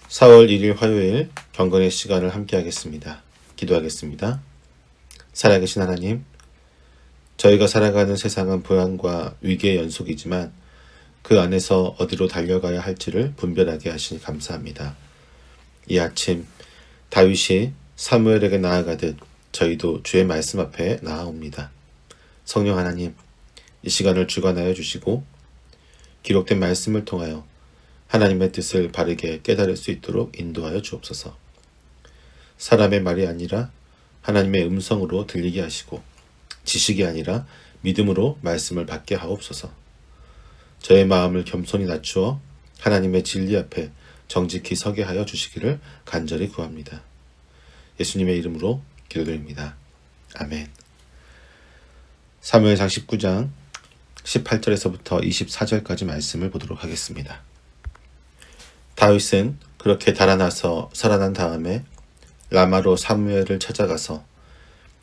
4월 1일 화요일 경건의 시간을 함께 하겠습니다. 기도하겠습니다. 살아계신 하나님, 저희가 살아가는 세상은 불안과 위기의 연속이지만 그 안에서 어디로 달려가야 할지를 분별하게 하시니 감사합니다. 이 아침 다윗이 사무엘에게 나아가듯 저희도 주의 말씀 앞에 나아옵니다. 성령 하나님, 이 시간을 주관하여 주시고 기록된 말씀을 통하여 하나님의 뜻을 바르게 깨달을 수 있도록 인도하여 주옵소서. 사람의 말이 아니라 하나님의 음성으로 들리게 하시고 지식이 아니라 믿음으로 말씀을 받게 하옵소서. 저의 마음을 겸손히 낮추어 하나님의 진리 앞에 정직히 서게 하여 주시기를 간절히 구합니다. 예수님의 이름으로 기도드립니다. 아멘. 사무엘상 19장 18절에서부터 24절까지 말씀을 보도록 하겠습니다. 다윗은 그렇게 달아나서 살아난 다음에 라마로 사무엘을 찾아가서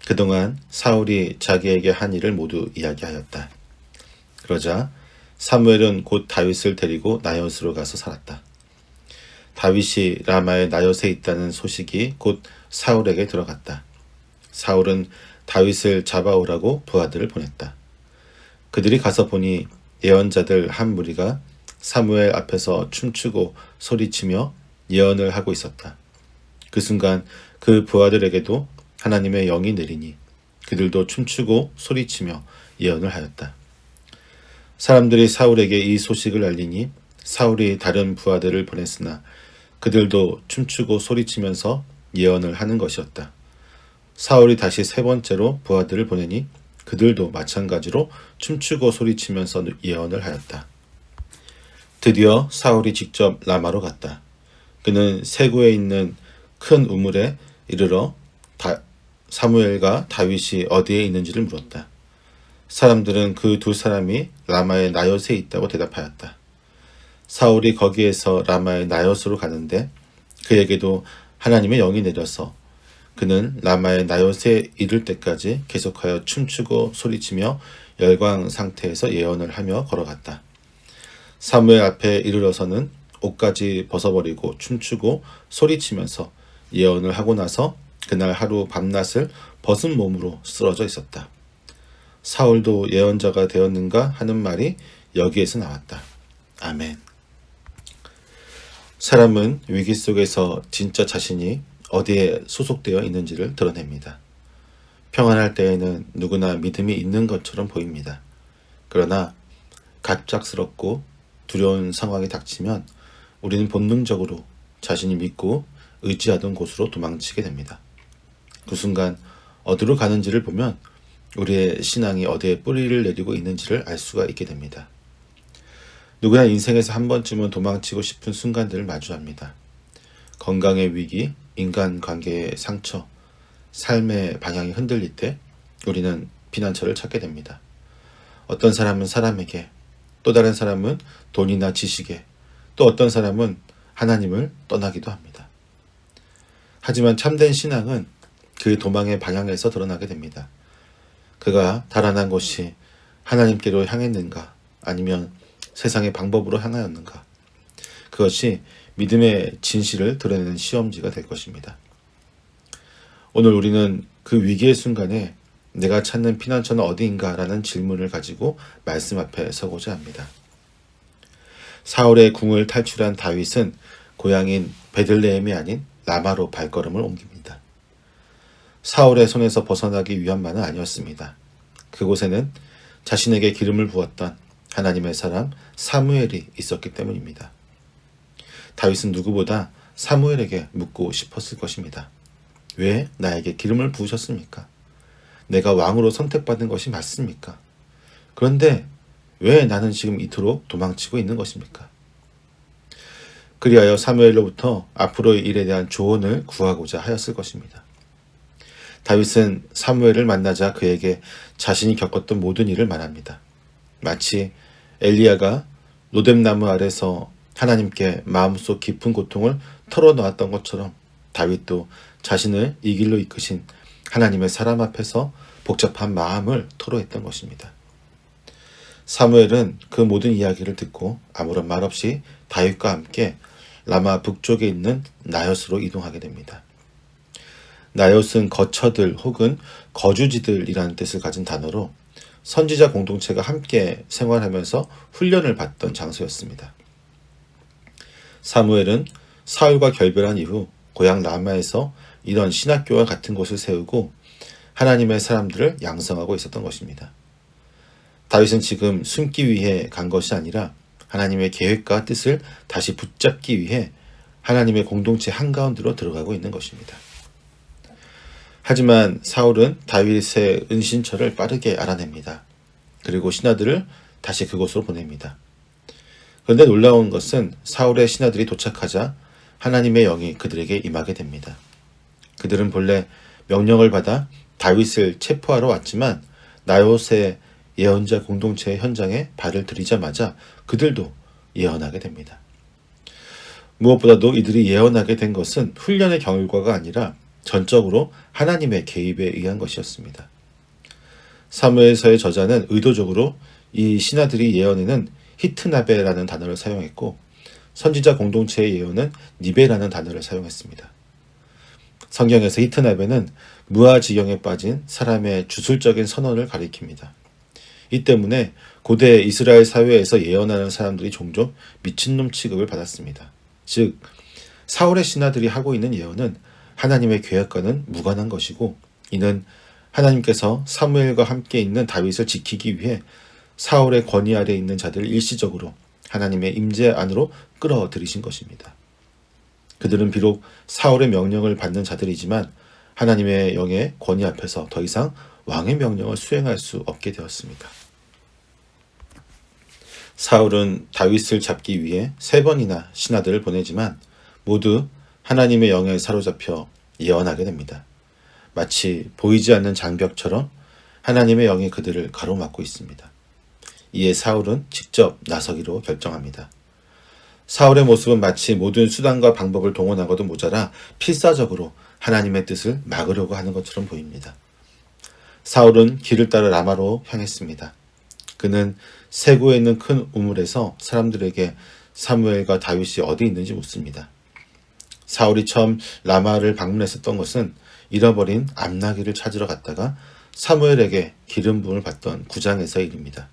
그동안 사울이 자기에게 한 일을 모두 이야기하였다. 그러자 사무엘은 곧 다윗을 데리고 나엿으로 가서 살았다. 다윗이 라마의 나엿에 있다는 소식이 곧 사울에게 들어갔다. 사울은 다윗을 잡아오라고 부하들을 보냈다. 그들이 가서 보니 예언자들 한 무리가 사무엘 앞에서 춤추고 소리치며 예언을 하고 있었다. 그 순간 그 부하들에게도 하나님의 영이 내리니 그들도 춤추고 소리치며 예언을 하였다. 사람들이 사울에게 이 소식을 알리니 사울이 다른 부하들을 보냈으나 그들도 춤추고 소리치면서 예언을 하는 것이었다. 사울이 다시 세 번째로 부하들을 보내니 그들도 마찬가지로 춤추고 소리치면서 예언을 하였다. 드디어 사울이 직접 라마로 갔다. 그는 세구에 있는 큰 우물에 이르러 사무엘과 다윗이 어디에 있는지를 물었다. 사람들은 그 두 사람이 라마의 나엿에 있다고 대답하였다. 사울이 거기에서 라마의 나엿으로 가는데 그에게도 하나님의 영이 내려서 그는 라마의 나엿에 이를 때까지 계속하여 춤추고 소리치며 열광 상태에서 예언을 하며 걸어갔다. 사무엘 앞에 이르러서는 옷까지 벗어버리고 춤추고 소리치면서 예언을 하고 나서 그날 하루 밤낮을 벗은 몸으로 쓰러져 있었다. 사울도 예언자가 되었는가 하는 말이 여기에서 나왔다. 아멘. 사람은 위기 속에서 진짜 자신이 어디에 소속되어 있는지를 드러냅니다. 평안할 때에는 누구나 믿음이 있는 것처럼 보입니다. 그러나 갑작스럽고 두려운 상황이 닥치면 우리는 본능적으로 자신이 믿고 의지하던 곳으로 도망치게 됩니다. 그 순간 어디로 가는지를 보면 우리의 신앙이 어디에 뿌리를 내리고 있는지를 알 수가 있게 됩니다. 누구나 인생에서 한 번쯤은 도망치고 싶은 순간들을 마주합니다. 건강의 위기, 인간관계의 상처, 삶의 방향이 흔들릴 때 우리는 피난처를 찾게 됩니다. 어떤 사람은 사람에게, 또 다른 사람은 돈이나 지식에, 또 어떤 사람은 하나님을 떠나기도 합니다. 하지만 참된 신앙은 그 도망의 방향에서 드러나게 됩니다. 그가 달아난 곳이 하나님께로 향했는가 아니면 세상의 방법으로 향하였는가, 그것이 믿음의 진실을 드러내는 시험지가 될 것입니다. 오늘 우리는 그 위기의 순간에 내가 찾는 피난처는 어디인가 라는 질문을 가지고 말씀 앞에 서고자 합니다. 사울의 궁을 탈출한 다윗은 고향인 베들레헴이 아닌 라마로 발걸음을 옮깁니다. 사울의 손에서 벗어나기 위함만은 아니었습니다. 그곳에는 자신에게 기름을 부었던 하나님의 사람 사무엘이 있었기 때문입니다. 다윗은 누구보다 사무엘에게 묻고 싶었을 것입니다. 왜 나에게 기름을 부으셨습니까? 내가 왕으로 선택받은 것이 맞습니까? 그런데 왜 나는 지금 이토록 도망치고 있는 것입니까? 그리하여 사무엘로부터 앞으로의 일에 대한 조언을 구하고자 하였을 것입니다. 다윗은 사무엘을 만나자 그에게 자신이 겪었던 모든 일을 말합니다. 마치 엘리야가 로뎀나무 아래서 하나님께 마음속 깊은 고통을 털어놓았던 것처럼 다윗도 자신을 이 길로 이끄신 하나님의 사람 앞에서 복잡한 마음을 토로했던 것입니다. 사무엘은 그 모든 이야기를 듣고 아무런 말 없이 다윗과 함께 라마 북쪽에 있는 나յ옷으로 이동하게 됩니다. 나յ옷은 거처들 혹은 거주지들이라는 뜻을 가진 단어로 선지자 공동체가 함께 생활하면서 훈련을 받던 장소였습니다. 사무엘은 사울과 결별한 이후 고향 라마에서 이런 신학교와 같은 곳을 세우고 하나님의 사람들을 양성하고 있었던 것입니다. 다윗은 지금 숨기 위해 간 것이 아니라 하나님의 계획과 뜻을 다시 붙잡기 위해 하나님의 공동체 한가운데로 들어가고 있는 것입니다. 하지만 사울은 다윗의 은신처를 빠르게 알아냅니다. 그리고 신하들을 다시 그곳으로 보냅니다. 그런데 놀라운 것은 사울의 신하들이 도착하자 하나님의 영이 그들에게 임하게 됩니다. 그들은 본래 명령을 받아 다윗을 체포하러 왔지만 나요스의 예언자 공동체의 현장에 발을 들이자마자 그들도 예언하게 됩니다. 무엇보다도 이들이 예언하게 된 것은 훈련의 결과가 아니라 전적으로 하나님의 개입에 의한 것이었습니다. 사무엘서의 저자는 의도적으로 이 신하들이 예언에는 히트나베라는 단어를 사용했고 선지자 공동체의 예언은 니베라는 단어를 사용했습니다. 성경에서 히트나베는 무아지경에 빠진 사람의 주술적인 선언을 가리킵니다. 이 때문에 고대 이스라엘 사회에서 예언하는 사람들이 종종 미친놈 취급을 받았습니다. 즉, 사울의 신하들이 하고 있는 예언은 하나님의 계획과는 무관한 것이고 이는 하나님께서 사무엘과 함께 있는 다윗을 지키기 위해 사울의 권위 아래 있는 자들을 일시적으로 하나님의 임재 안으로 끌어들이신 것입니다. 그들은 비록 사울의 명령을 받는 자들이지만 하나님의 영의 권위 앞에서 더 이상 왕의 명령을 수행할 수 없게 되었습니다. 사울은 다윗을 잡기 위해 3번이나 신하들을 보내지만 모두 하나님의 영에 사로잡혀 예언하게 됩니다. 마치 보이지 않는 장벽처럼 하나님의 영이 그들을 가로막고 있습니다. 이에 사울은 직접 나서기로 결정합니다. 사울의 모습은 마치 모든 수단과 방법을 동원하고도 모자라 필사적으로 하나님의 뜻을 막으려고 하는 것처럼 보입니다. 사울은 길을 따라 라마로 향했습니다. 그는 세구에 있는 큰 우물에서 사람들에게 사무엘과 다윗이 어디 있는지 묻습니다. 사울이 처음 라마를 방문했었던 것은 잃어버린 암나귀를 찾으러 갔다가 사무엘에게 기름 부음을 받던 구장에서의 일입니다.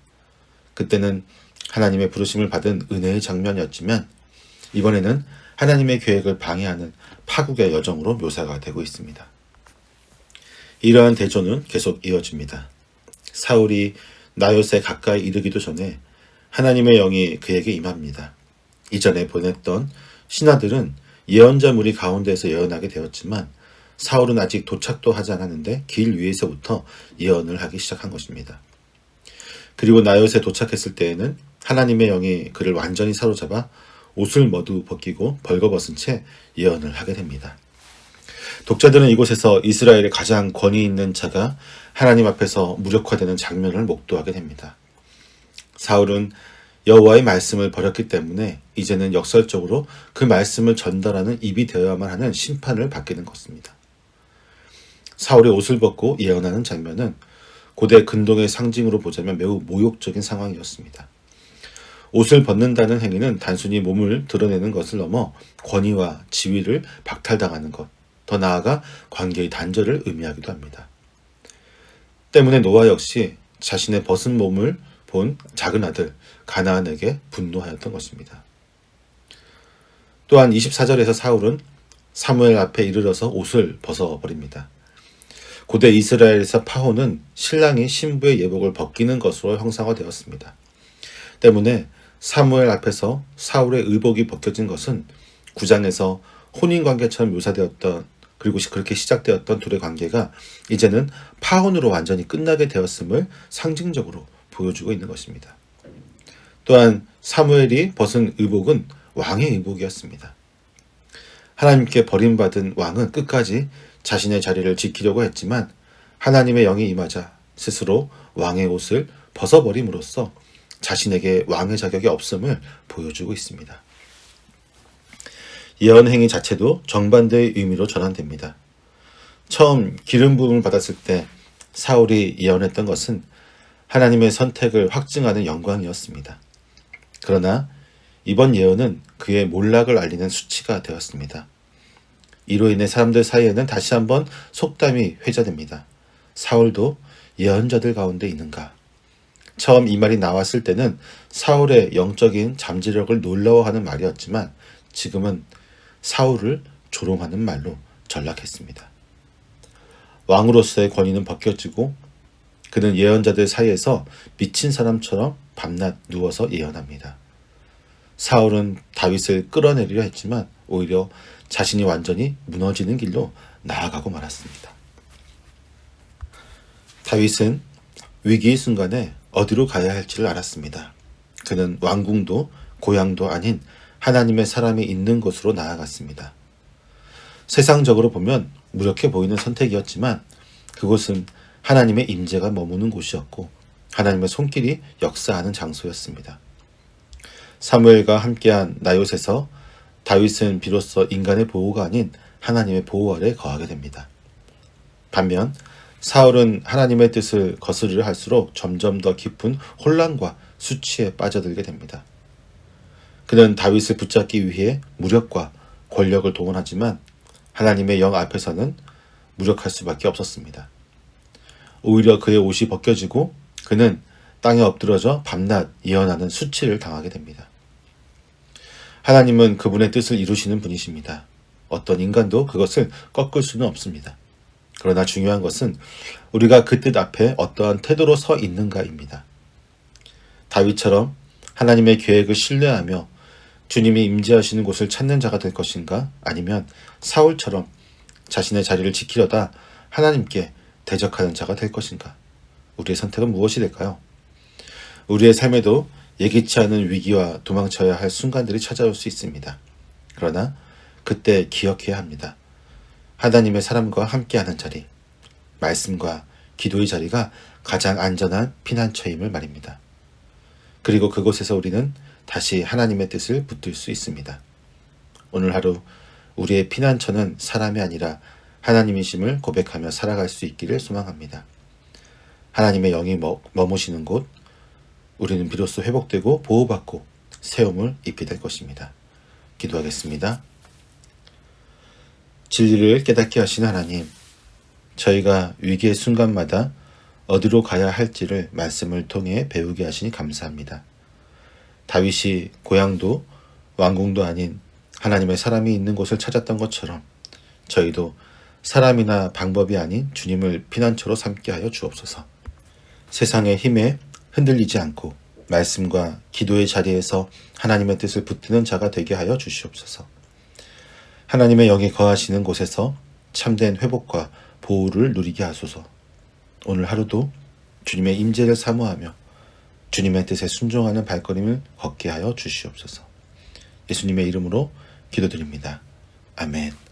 그때는 하나님의 부르심을 받은 은혜의 장면이었지만 이번에는 하나님의 계획을 방해하는 파국의 여정으로 묘사가 되고 있습니다. 이러한 대조는 계속 이어집니다. 사울이 나요스에 가까이 이르기도 전에 하나님의 영이 그에게 임합니다. 이전에 보냈던 신하들은 예언자 무리 가운데에서 예언하게 되었지만 사울은 아직 도착도 하지 않았는데 길 위에서부터 예언을 하기 시작한 것입니다. 그리고 나요스에 도착했을 때에는 하나님의 영이 그를 완전히 사로잡아 옷을 모두 벗기고 벌거벗은 채 예언을 하게 됩니다. 독자들은 이곳에서 이스라엘의 가장 권위 있는 자가 하나님 앞에서 무력화되는 장면을 목도하게 됩니다. 사울은 여호와의 말씀을 버렸기 때문에 이제는 역설적으로 그 말씀을 전달하는 입이 되어야만 하는 심판을 받게 된 것입니다. 사울의 옷을 벗고 예언하는 장면은 고대 근동의 상징으로 보자면 매우 모욕적인 상황이었습니다. 옷을 벗는다는 행위는 단순히 몸을 드러내는 것을 넘어 권위와 지위를 박탈당하는 것, 더 나아가 관계의 단절을 의미하기도 합니다. 때문에 노아 역시 자신의 벗은 몸을 본 작은 아들 가나안에게 분노하였던 것입니다. 또한 24절에서 사울은 사무엘 앞에 이르러서 옷을 벗어버립니다. 고대 이스라엘에서 파혼은 신랑이 신부의 예복을 벗기는 것으로 형상화되었습니다. 때문에 사무엘 앞에서 사울의 의복이 벗겨진 것은 9장에서 혼인관계처럼 묘사되었던 그리고 그렇게 시작되었던 둘의 관계가 이제는 파혼으로 완전히 끝나게 되었음을 상징적으로 보여주고 있는 것입니다. 또한 사무엘이 벗은 의복은 왕의 의복이었습니다. 하나님께 버림받은 왕은 끝까지 자신의 자리를 지키려고 했지만 하나님의 영이 임하자 스스로 왕의 옷을 벗어버림으로써 자신에게 왕의 자격이 없음을 보여주고 있습니다. 예언 행위 자체도 정반대의 의미로 전환됩니다. 처음 기름 부음을 받았을 때 사울이 예언했던 것은 하나님의 선택을 확증하는 영광이었습니다. 그러나 이번 예언은 그의 몰락을 알리는 수치가 되었습니다. 이로 인해 사람들 사이에는 다시 한번 속담이 회자됩니다. 사울도 예언자들 가운데 있는가? 처음 이 말이 나왔을 때는 사울의 영적인 잠재력을 놀라워하는 말이었지만 지금은 사울을 조롱하는 말로 전락했습니다. 왕으로서의 권위는 벗겨지고 그는 예언자들 사이에서 미친 사람처럼 밤낮 누워서 예언합니다. 사울은 다윗을 끌어내리려 했지만 오히려 자신이 완전히 무너지는 길로 나아가고 말았습니다. 다윗은 위기의 순간에 어디로 가야 할지를 알았습니다. 그는 왕궁도 고향도 아닌 하나님의 사람이 있는 곳으로 나아갔습니다. 세상적으로 보면 무력해 보이는 선택이었지만 그곳은 하나님의 임재가 머무는 곳이었고 하나님의 손길이 역사하는 장소였습니다. 사무엘과 함께한 나봇에서 다윗은 비로소 인간의 보호가 아닌 하나님의 보호 아래 거하게 됩니다. 반면 사울은 하나님의 뜻을 거스르려 할수록 점점 더 깊은 혼란과 수치에 빠져들게 됩니다. 그는 다윗을 붙잡기 위해 무력과 권력을 동원하지만 하나님의 영 앞에서는 무력할 수밖에 없었습니다. 오히려 그의 옷이 벗겨지고 그는 땅에 엎드러져 밤낮 예언하는 수치를 당하게 됩니다. 하나님은 그분의 뜻을 이루시는 분이십니다. 어떤 인간도 그것을 꺾을 수는 없습니다. 그러나 중요한 것은 우리가 그 뜻 앞에 어떠한 태도로 서 있는가입니다. 다윗처럼 하나님의 계획을 신뢰하며 주님이 임재하시는 곳을 찾는 자가 될 것인가? 아니면 사울처럼 자신의 자리를 지키려다 하나님께 대적하는 자가 될 것인가? 우리의 선택은 무엇이 될까요? 우리의 삶에도 예기치 않은 위기와 도망쳐야 할 순간들이 찾아올 수 있습니다. 그러나 그때 기억해야 합니다. 하나님의 사람과 함께하는 자리, 말씀과 기도의 자리가 가장 안전한 피난처임을 말입니다. 그리고 그곳에서 우리는 다시 하나님의 뜻을 붙들 수 있습니다. 오늘 하루 우리의 피난처는 사람이 아니라 하나님이심을 고백하며 살아갈 수 있기를 소망합니다. 하나님의 영이 머무시는 곳, 우리는 비로소 회복되고 보호받고 세움을 입게 될 것입니다. 기도하겠습니다. 진리를 깨닫게 하신 하나님, 저희가 위기의 순간마다 어디로 가야 할지를 말씀을 통해 배우게 하시니 감사합니다. 다윗이 고향도 왕궁도 아닌 하나님의 사람이 있는 곳을 찾았던 것처럼 저희도 사람이나 방법이 아닌 주님을 피난처로 삼게 하여 주옵소서. 세상의 힘에 흔들리지 않고 말씀과 기도의 자리에서 하나님의 뜻을 붙드는 자가 되게 하여 주시옵소서. 하나님의 영이 거하시는 곳에서 참된 회복과 보호를 누리게 하소서. 오늘 하루도 주님의 임재를 사모하며 주님의 뜻에 순종하는 발걸음을 걷게 하여 주시옵소서. 예수님의 이름으로 기도드립니다. 아멘.